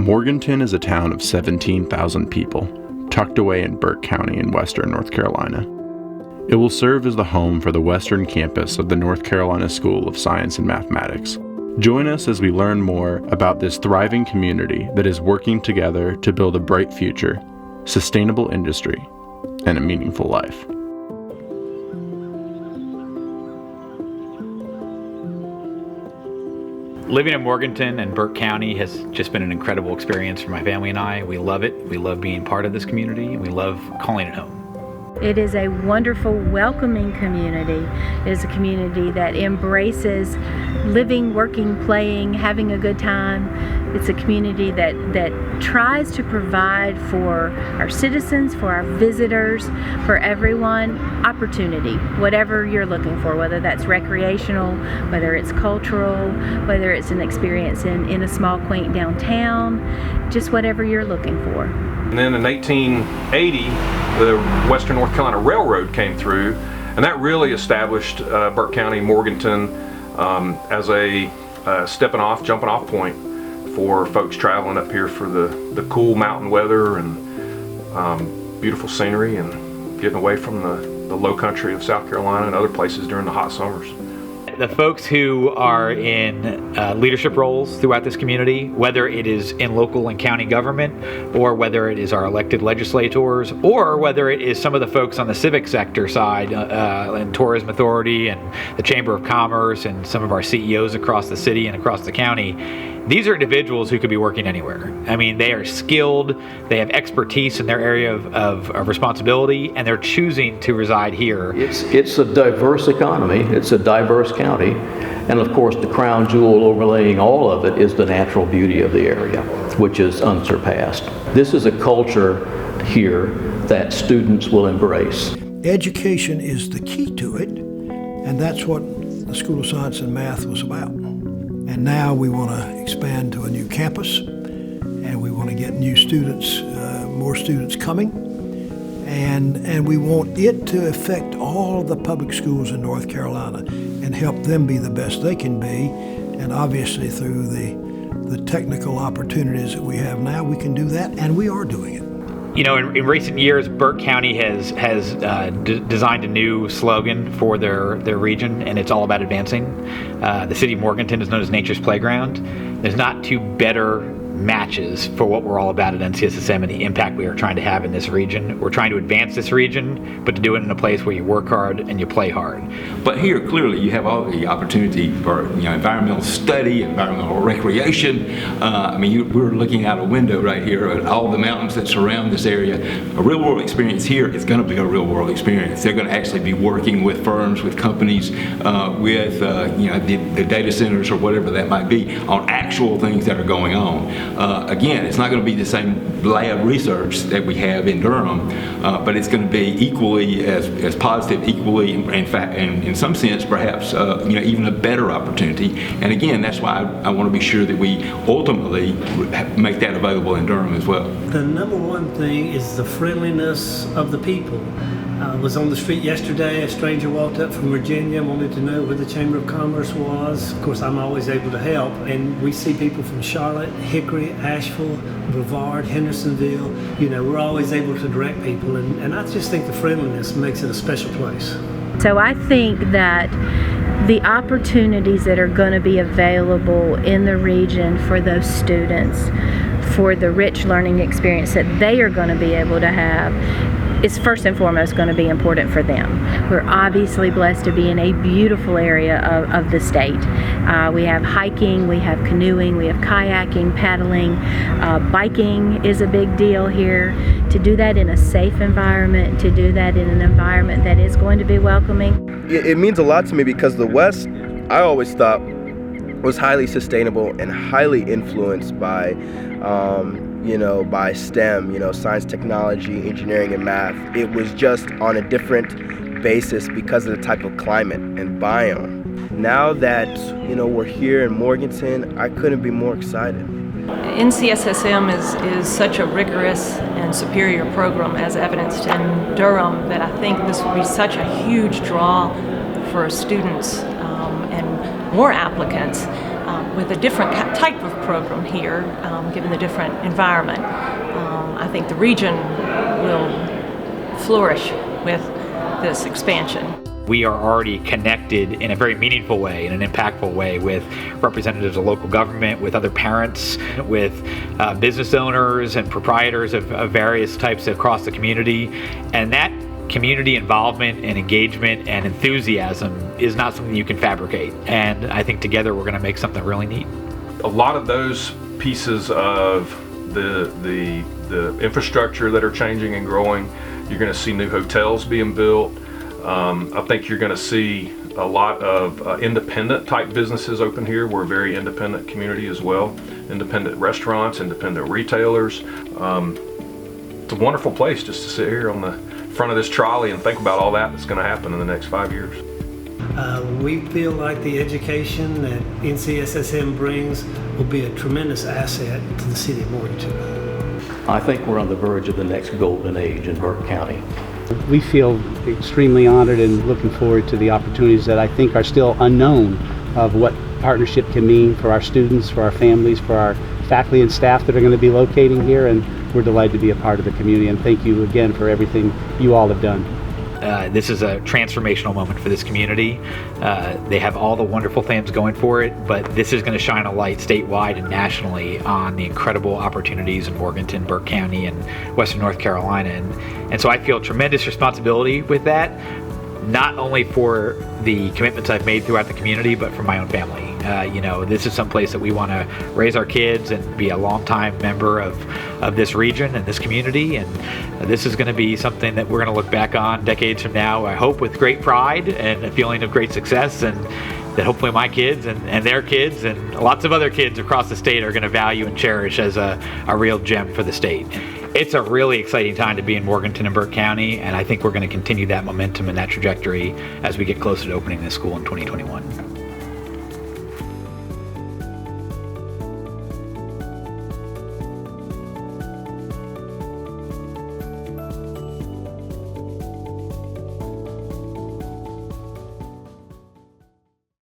Morganton is a town of 17,000 people, tucked away in Burke County in western North Carolina. It will serve as the home for the western campus of the North Carolina School of Science and Mathematics. Join us as we learn more about this thriving community that is working together to build a bright future, sustainable industry, and a meaningful life. Living in Morganton and Burke County has just been an incredible experience for my family and I. We love it. We love being part of this community, and we love calling it home. It is a wonderful, welcoming community. It is a community that embraces living, working, playing, having a good time. It's a community that tries to provide for our citizens, for our visitors, for everyone, opportunity, whatever you're looking for, whether that's recreational, whether it's cultural, whether it's an experience in a small, quaint downtown, just whatever you're looking for. And then in 1880, the Western North Carolina Railroad came through, and that really established Burke County, Morganton, as a jumping off point for folks traveling up here for the cool mountain weather and beautiful scenery, and getting away from the low country of South Carolina and other places during the hot summers. The folks who are in leadership roles throughout this community, whether it is in local and county government, or whether it is our elected legislators, or whether it is some of the folks on the civic sector side, and Tourism Authority and the Chamber of Commerce and some of our CEOs across the city and across the county, these are individuals who could be working anywhere. I mean, they are skilled, they have expertise in their area of responsibility, and they're choosing to reside here. It's a diverse economy, it's a diverse county, and of course the crown jewel overlaying all of it is the natural beauty of the area, which is unsurpassed. This is a culture here that students will embrace. Education is the key to it, and that's what the School of Science and Math was about. And now we want to expand to a new campus, and we want to get new students, more students coming, and we want it to affect all the public schools in North Carolina and help them be the best they can be. And obviously through the technical opportunities that we have now, we can do that, and we are doing it. You know, in recent years, Burke County has designed a new slogan for their region, and it's all about advancing. The city of Morganton is known as Nature's Playground. There's not two better matches for what we're all about at NCSSM and the impact we are trying to have in this region. We're trying to advance this region, but to do it in a place where you work hard and you play hard. But here, clearly, you have all the opportunity for environmental study, environmental recreation. I mean, we're looking out a window right here at all the mountains that surround this area. A real-world experience here is going to be a real-world experience. They're going to actually be working with firms, with companies, with the data centers or whatever that might be on actual things that are going on. Again, it's not going to be the same lab research that we have in Durham, but it's going to be equally as positive, equally, in fact, and in some sense, perhaps, even a better opportunity. And again, that's why I want to be sure that we ultimately make that available in Durham as well. The number one thing is the friendliness of the people. I was on the street yesterday, a stranger walked up from Virginia, wanted to know where the Chamber of Commerce was. Of course, I'm always able to help, and we see people from Charlotte, Hickory, Asheville, Brevard, Hendersonville. We're always able to direct people, and I just think the friendliness makes it a special place. So I think that the opportunities that are going to be available in the region for those students, for the rich learning experience that they are going to be able to have, is first and foremost going to be important for them. We're obviously blessed to be in a beautiful area of the state. We have hiking, we have canoeing, we have kayaking, paddling, biking is a big deal here. To do that in a safe environment, to do that in an environment that is going to be welcoming. It means a lot to me because the West, I always thought, was highly sustainable and highly influenced by by STEM, science, technology, engineering, and math. It was just on a different basis because of the type of climate and biome. Now that, we're here in Morganton, I couldn't be more excited. NCSSM is such a rigorous and superior program, as evidenced in Durham, that I think this will be such a huge draw for students and more applicants. with a different type of program here, given the different environment. I think the region will flourish with this expansion. We are already connected in a very meaningful way, in an impactful way, with representatives of local government, with other parents, with business owners and proprietors of various types across the community. And that community involvement and engagement and enthusiasm is not something you can fabricate. And I think together we're going to make something really neat. A lot of those pieces of the infrastructure that are changing and growing, you're going to see new hotels being built. I think you're going to see a lot of independent type businesses open here. We're a very independent community as well. Independent restaurants, independent retailers. It's a wonderful place just to sit here on the front of this trolley and think about all that's going to happen in the next 5 years. We feel like the education that NCSSM brings will be a tremendous asset to the city of Morganton. I think we're on the verge of the next golden age in Burke County. We feel extremely honored and looking forward to the opportunities that I think are still unknown of what partnership can mean for our students, for our families, for our faculty and staff that are going to be locating here, and we're delighted to be a part of the community, and thank you again for everything you all have done. This is a transformational moment for this community. They have all the wonderful things going for it, but this is going to shine a light statewide and nationally on the incredible opportunities in Morganton, Burke County, and Western North Carolina. And so I feel tremendous responsibility with that, not only for the commitments I've made throughout the community, but for my own family. This is some place that we want to raise our kids and be a longtime member of this region and this community. And this is going to be something that we're going to look back on decades from now, I hope, with great pride and a feeling of great success, and that hopefully my kids and their kids and lots of other kids across the state are going to value and cherish as a real gem for the state. It's a really exciting time to be in Morganton and Burke County, and I think we're going to continue that momentum and that trajectory as we get closer to opening this school in 2021.